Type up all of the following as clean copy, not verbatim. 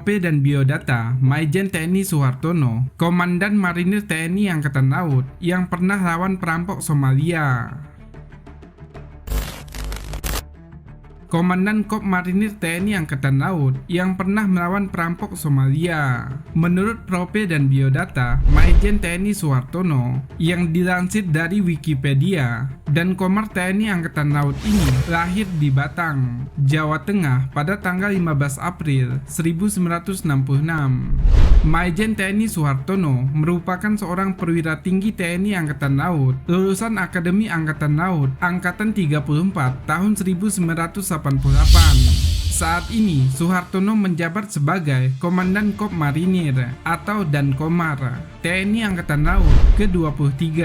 Prope dan Biodata Maijen TNI Suhartono, Komandan Marinir TNI Angkatan Laut yang pernah lawan perampok Somalia. Komandan Kop Marinir TNI Angkatan Laut yang pernah melawan perampok Somalia. Menurut Prope dan Biodata Maijen TNI Suhartono yang dilansir dari Wikipedia, dan Komar TNI Angkatan Laut ini lahir di Batang, Jawa Tengah pada tanggal 15 April 1966. Maijen TNI Suhartono merupakan seorang perwira tinggi TNI Angkatan Laut, lulusan Akademi Angkatan Laut Angkatan 34 tahun 1988. Saat ini, Suhartono menjabat sebagai Komandan Kop Marinir atau Dan Komar TNI Angkatan Laut ke-23.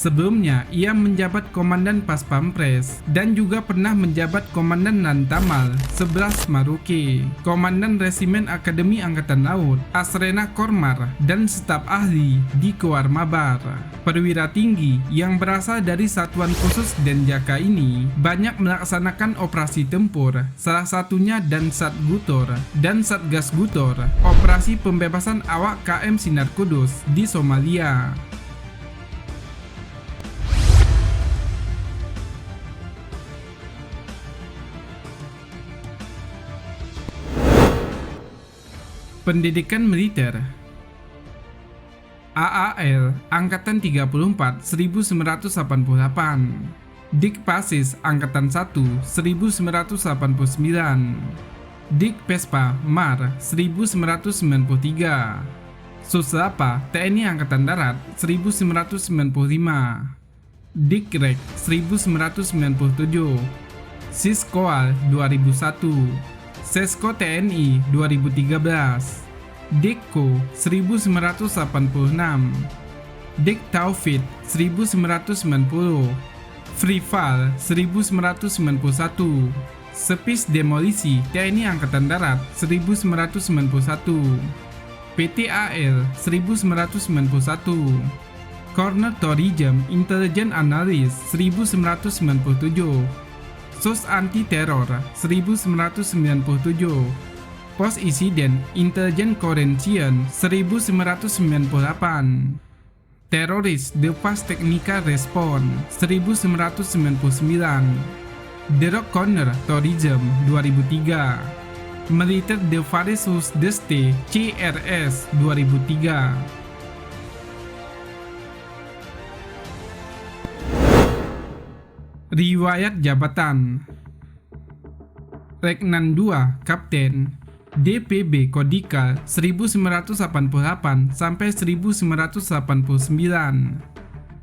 Sebelumnya, ia menjabat Komandan Pas Pampres dan juga pernah menjabat Komandan Lantamal 11 Maroke, Komandan Resimen Akademi Angkatan Laut Asrena Kormar, dan staf ahli di Koarmabar. Perwira tinggi yang berasal dari Satuan Khusus Denjaka ini banyak melaksanakan operasi tempur, salah satunya Dansat Gutor dan Satgas Gutor, operasi pembebasan awak KM Sinar Kudus di Somalia. Pendidikan militer. AAL Angkatan 34 1988, Dikpasis Angkatan 1 1989, Dikpespa Mar 1993, Suslapa TNI Angkatan Darat 1995, Dikrek 1997, Siskoal 2001, Sesko TNI 2013, Dikko 1986, Dik Taufid 1990, Frival 1991, Sepis Demolisi TNI Angkatan Darat 1991, PTAL 1991, Corner Tourism Intelligence Analyst 1997, Sos Anti Teror 1997, Pos Insiden Intelijen Korensian 1998, Teroris Devas Teknika Respon 1999, Derok Corner Tourism 2003, Militer Devaris Deste CRS 2003. Riwayat jabatan. Letnan 2 Kapten DPB Kodikal 1988 sampai 1989.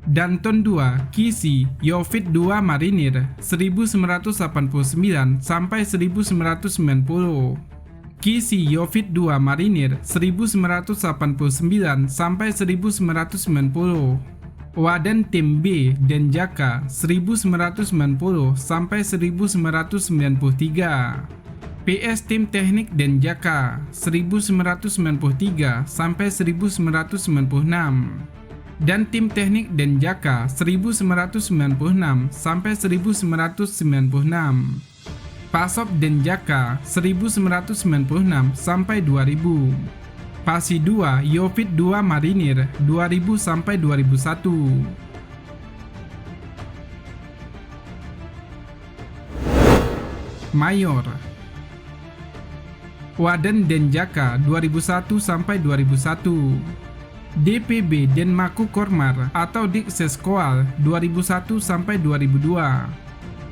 Danton 2 Kisi Yofit 2 Marinir 1989 sampai 1990. Kisi Yofit 2 Marinir 1989 sampai 1990. Wadan Tim B Denjaka 1990 sampai 1993. PS Tim Teknik Denjaka 1993 sampai 1996. Dan Tim Teknik Denjaka 1996 sampai 1996. Pasop Denjaka 1996 sampai 2000. Pasi 2 Yofit 2 Marinir 2000 sampai 2001. Mayor. Waden Denjaka 2001 sampai 2001. DPB Denmaku Kormar atau Dikseskoal 2001 sampai 2002.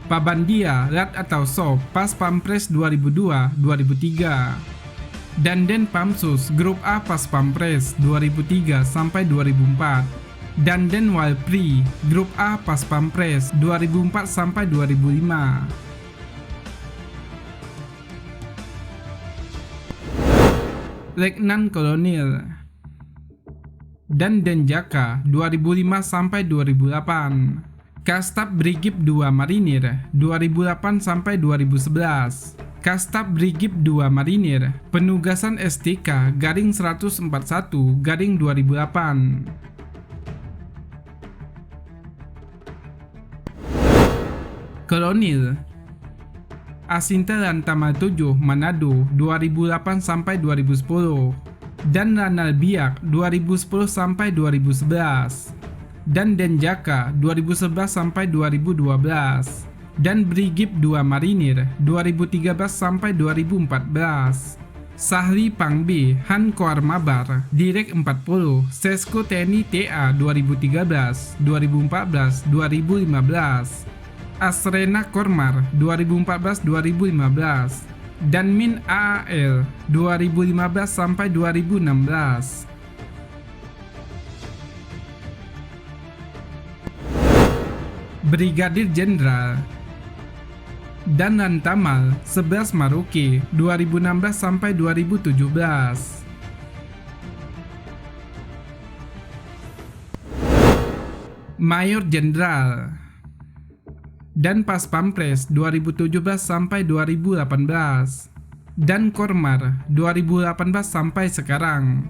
Pabandia Rat atau Sop Pas Pampres 2002-2003. Dan Den Pamsus Grup A Pas Pampres 2003 sampai 2004. Dan Den Walpri Grup A Pas Pampres 2004 sampai 2005. Letnan Kolonel. Dan Denjaka 2005 sampai 2008. Kastap Brigip 2 Marinir 2008 sampai 2011. Kastap Brigip 2 Marinir, Penugasan STK garing 141 garing 2008. Kolonel Asinta Lantamal 7 Manado 2008 sampai 2010 dan Ranal Biak 2010 sampai 2011 dan Denjaka 2011 sampai 2012 dan Brigip 2 Marinir 2013 sampai 2014. Sahri Pangbe Han Koar Mabar Direk 40 Sesko TNI TA 2013, 2014, 2015. Asrena Kormar 2014-2015 dan Min AAL 2015 sampai 2016. Brigadir Jenderal dan Lantamal 11 Maroke 2016 sampai 2017. Mayor Jenderal dan Pas Pampres 2017 sampai 2018 dan Kormar 2018 sampai sekarang.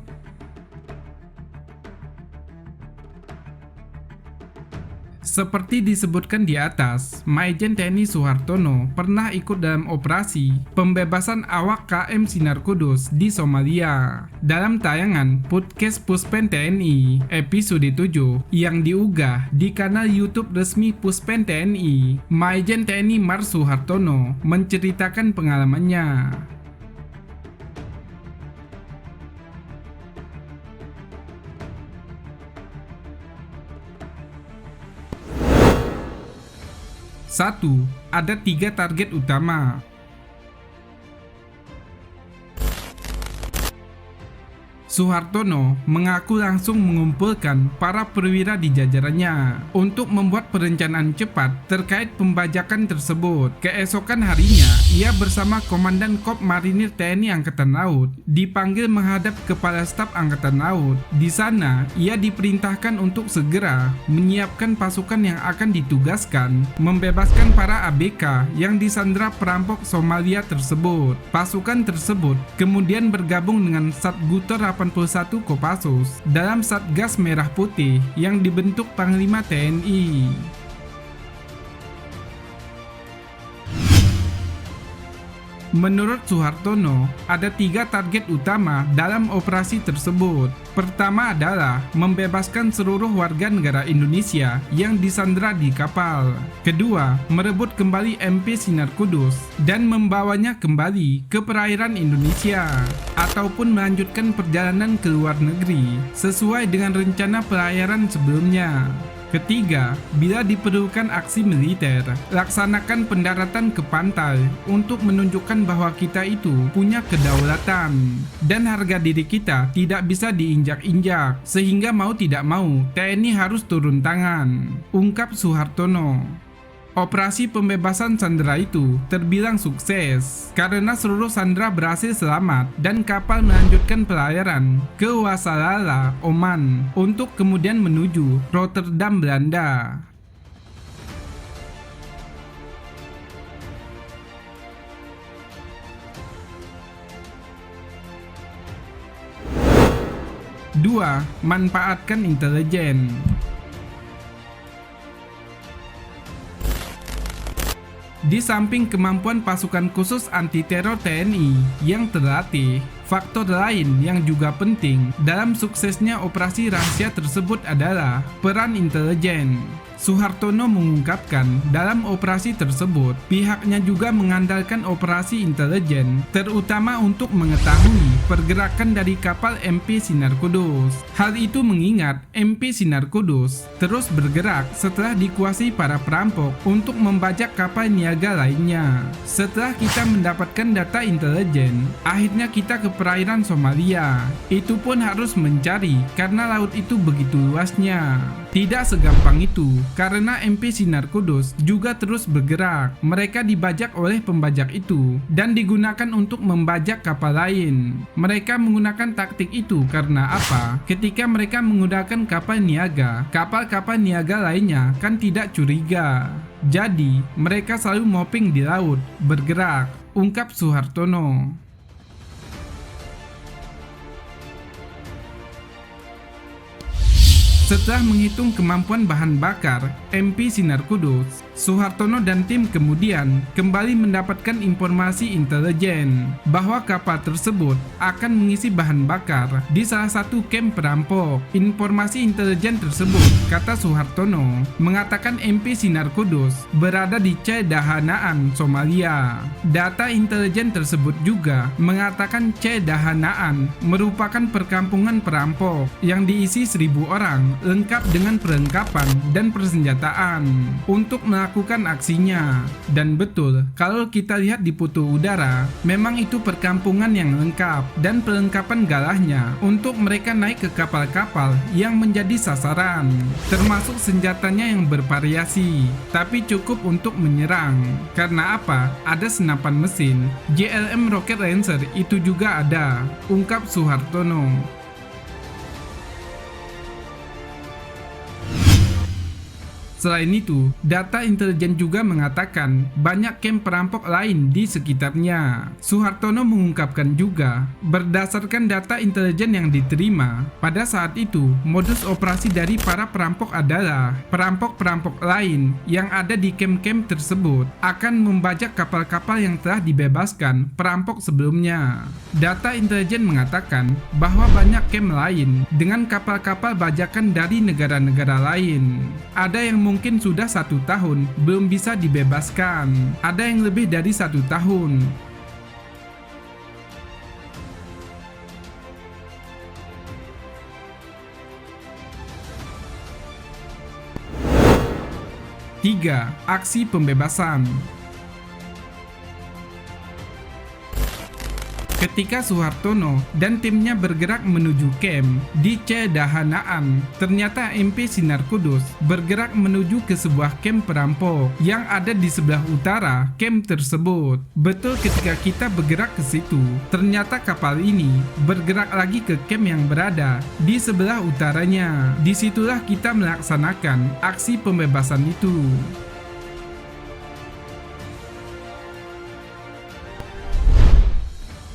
Seperti disebutkan di atas, Maijen TNI Soehartono pernah ikut dalam operasi pembebasan awak KM Sinar Kudus di Somalia. Dalam tayangan podcast Puspen TNI episode 7 yang diunggah di kanal YouTube resmi Puspen TNI, Maijen TNI Mars Soehartono menceritakan pengalamannya. Satu, ada 3 target utama. Soehartono mengaku langsung mengumpulkan para perwira di jajarannya untuk membuat perencanaan cepat terkait pembajakan tersebut. Keesokan harinya, ia bersama Komandan Kop Marinir TNI Angkatan Laut dipanggil menghadap Kepala Staf Angkatan Laut. Di sana, ia diperintahkan untuk segera menyiapkan pasukan yang akan ditugaskan membebaskan para ABK yang disandra perampok Somalia tersebut. Pasukan tersebut kemudian bergabung dengan Satguter 81 Kopassus dalam Satgas Merah Putih yang dibentuk Panglima TNI. Menurut Soehartono, ada 3 target utama dalam operasi tersebut. Pertama adalah membebaskan seluruh warga negara Indonesia yang disandra di kapal. Kedua, merebut kembali MP Sinar Kudus dan membawanya kembali ke perairan Indonesia ataupun melanjutkan perjalanan ke luar negeri sesuai dengan rencana pelayaran sebelumnya. Ketiga, bila diperlukan aksi militer, laksanakan pendaratan ke pantai untuk menunjukkan bahwa kita itu punya kedaulatan dan harga diri kita tidak bisa diinjak-injak, sehingga mau tidak mau TNI harus turun tangan, ungkap Soehartono. Operasi pembebasan sandera itu terbilang sukses karena seluruh sandera berhasil selamat dan kapal melanjutkan pelayaran ke Wassalala, Oman untuk kemudian menuju Rotterdam, Belanda. Dua, manfaatkan intelijen. Di samping kemampuan pasukan khusus anti-teror TNI yang terlatih, faktor lain yang juga penting dalam suksesnya operasi rahasia tersebut adalah peran intelijen. Soehartono mengungkapkan dalam operasi tersebut, pihaknya juga mengandalkan operasi intelijen, terutama untuk mengetahui pergerakan dari kapal MP Sinar Kudus. Hal itu mengingat MP Sinar Kudus terus bergerak setelah dikuasai para perampok untuk membajak kapal niaga lainnya. Setelah kita mendapatkan data intelijen, akhirnya kita ke perairan Somalia. Itu pun harus mencari karena laut itu begitu luasnya. Tidak segampang itu, karena MP Sinar Kudus juga terus bergerak. Mereka dibajak oleh pembajak itu dan digunakan untuk membajak kapal lain. Mereka menggunakan taktik itu karena apa? Ketika mereka menggunakan kapal niaga, kapal-kapal niaga lainnya kan tidak curiga. Jadi, mereka selalu mopping di laut, bergerak, ungkap Soehartono. Setelah menghitung kemampuan bahan bakar MP Sinar Kudus, Suhartono dan tim kemudian kembali mendapatkan informasi intelijen bahwa kapal tersebut akan mengisi bahan bakar di salah satu kamp perampok. Informasi intelijen tersebut, kata Suhartono, mengatakan MP Sinar Kudus berada di Cedahanaan, Somalia. Data intelijen tersebut juga mengatakan Cedahanaan merupakan perkampungan perampok yang diisi 1.000 orang lengkap dengan perlengkapan dan persenjataan untuk melakukan aksinya. Dan betul, kalau kita lihat di foto udara, memang itu perkampungan yang lengkap dan perlengkapan galahnya untuk mereka naik ke kapal-kapal yang menjadi sasaran, termasuk senjatanya yang bervariasi, tapi cukup untuk menyerang. Karena apa? Ada senapan mesin, JLM Rocket Lancer itu juga ada, ungkap Suhartono. Selain itu, data intelijen juga mengatakan banyak kamp perampok lain di sekitarnya. Suhartono mengungkapkan juga, berdasarkan data intelijen yang diterima, pada saat itu modus operasi dari para perampok adalah perampok-perampok lain yang ada di kamp-kamp tersebut akan membajak kapal-kapal yang telah dibebaskan perampok sebelumnya. Data intelijen mengatakan bahwa banyak kamp lain dengan kapal-kapal bajakan dari negara-negara lain. Ada yang mungkin sudah 1 tahun belum bisa dibebaskan, ada yang lebih dari 1 tahun. Tiga, aksi pembebasan. Ketika Suhartono dan timnya bergerak menuju kamp di Cedahanaan, ternyata MP Sinar Kudus bergerak menuju ke sebuah kamp perampok yang ada di sebelah utara kamp tersebut. Betul, ketika kita bergerak ke situ, ternyata kapal ini bergerak lagi ke kamp yang berada di sebelah utaranya. Disitulah kita melaksanakan aksi pembebasan itu.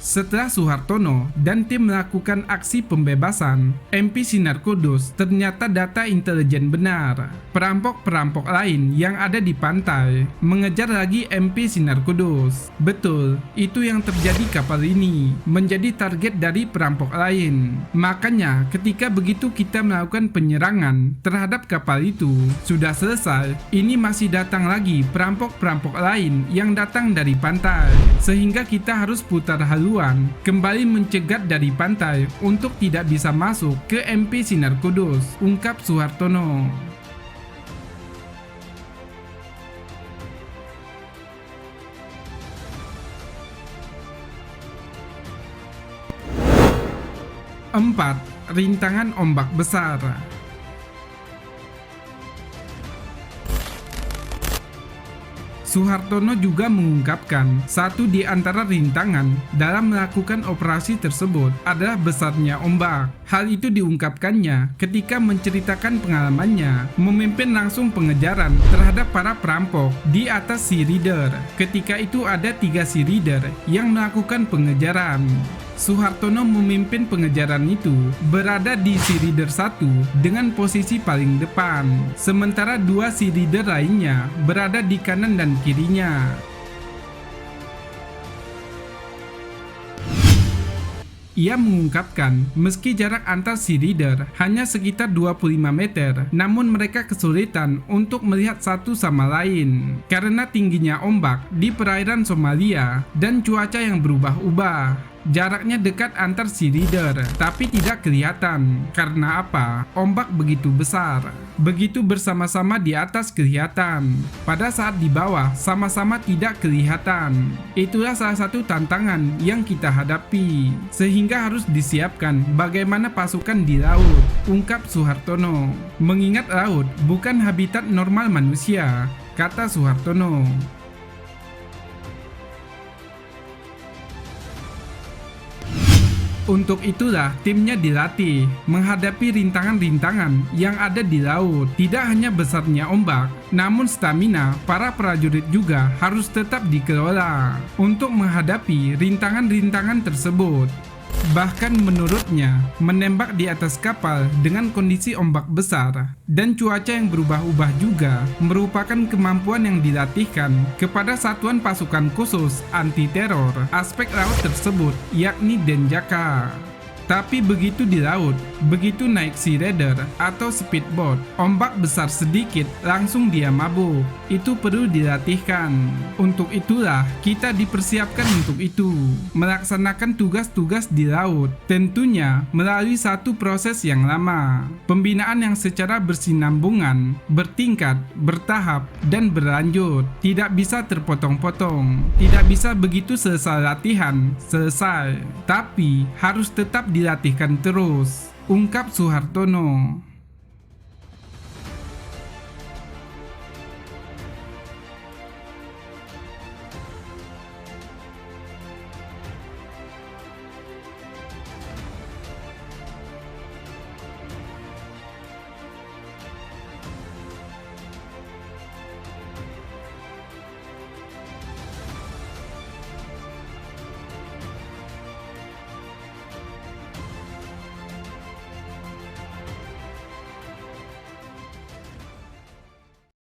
Setelah Suhartono dan tim melakukan aksi pembebasan MP Sinar Kudus, ternyata data intelijen benar. Perampok-perampok lain yang ada di pantai mengejar lagi MP Sinar Kudus. Betul, itu yang terjadi, kapal ini menjadi target dari perampok lain. Makanya ketika begitu kita melakukan penyerangan terhadap kapal itu sudah selesai, ini masih datang lagi perampok-perampok lain yang datang dari pantai, sehingga kita harus putar haluan kembali mencegat dari pantai untuk tidak bisa masuk ke MP Sinar Kudus, ungkap Suhartono. Empat, rintangan ombak besar. Suhartono juga mengungkapkan satu di antara rintangan dalam melakukan operasi tersebut adalah besarnya ombak. Hal itu diungkapkannya ketika menceritakan pengalamannya memimpin langsung pengejaran terhadap para perampok di atas Sea Reader. Ketika itu ada 3 Sea Reader yang melakukan pengejaran. Suhartono memimpin pengejaran itu berada di Sea Reader 1 dengan posisi paling depan, sementara 2 Sea Reader lainnya berada di kanan dan kirinya. Ia mengungkapkan, meski jarak antar Sea Reader hanya sekitar 25 meter, namun mereka kesulitan untuk melihat satu sama lain karena tingginya ombak di perairan Somalia dan cuaca yang berubah-ubah. Jaraknya dekat antar Sea Reader, tapi tidak kelihatan. Karena apa? Ombak begitu besar. Begitu bersama-sama di atas kelihatan. Pada saat di bawah, sama-sama tidak kelihatan. Itulah salah satu tantangan yang kita hadapi. Sehingga harus disiapkan bagaimana pasukan di laut, ungkap Suhartono. Mengingat laut bukan habitat normal manusia, kata Suhartono. Untuk itulah timnya dilatih menghadapi rintangan-rintangan yang ada di laut. Tidak hanya besarnya ombak, namun stamina para prajurit juga harus tetap dikelola untuk menghadapi rintangan-rintangan tersebut. Bahkan menurutnya, menembak di atas kapal dengan kondisi ombak besar dan cuaca yang berubah-ubah juga merupakan kemampuan yang dilatihkan kepada satuan pasukan khusus anti-teror aspek laut tersebut, yakni Denjaka. Tapi begitu di laut, begitu naik sea raider atau speedboat, ombak besar sedikit langsung dia mabuk. Itu perlu dilatihkan. Untuk itulah kita dipersiapkan untuk itu, melaksanakan tugas-tugas di laut. Tentunya melalui satu proses yang lama, pembinaan yang secara bersinambungan, bertingkat, bertahap, dan berlanjut. Tidak bisa terpotong-potong, tidak bisa begitu selesai latihan, selesai. Tapi harus tetap dilatihkan terus, ungkap Soehartono.